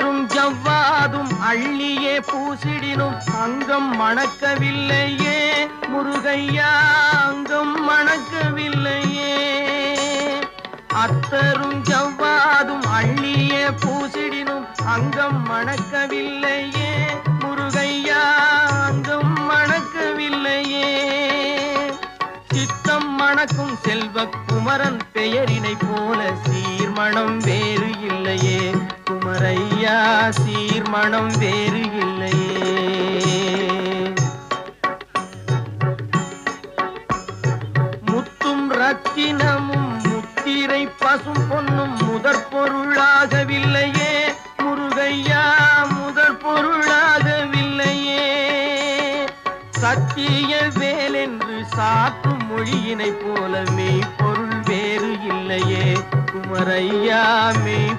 அத்தரும் ஜவ்வாதும் அள்ளியே பூசிடினும் அங்கம் மணக்கவில்லையே முருகையா, அங்கம் மணக்கவில்லையே. அத்தரும் ஜவ்வாதும் அள்ளியே பூசிடினும் அங்கம் மணக்கவில்லையே முருகையா, அங்கம் மணக்கவில்லையே. சித்தம் மணக்கும் செல்வ குமரன் பெயரினை போல சீர்மணம் வேறு இல்லையே குமரையா, சீர்மணம் வேறு இல்லையே. முத்தும் ரத்தினமும் முத்திரை பசும் பொன்னும் முதற் பொருளாகவில்லையே முருகையா, முதற் பொருளாகவில்லையே. சத்திய வேலென்று சாற்றும் மொழியினை போல மெய்ப்பொருள் வேறு இல்லையே குமரையா, மெய்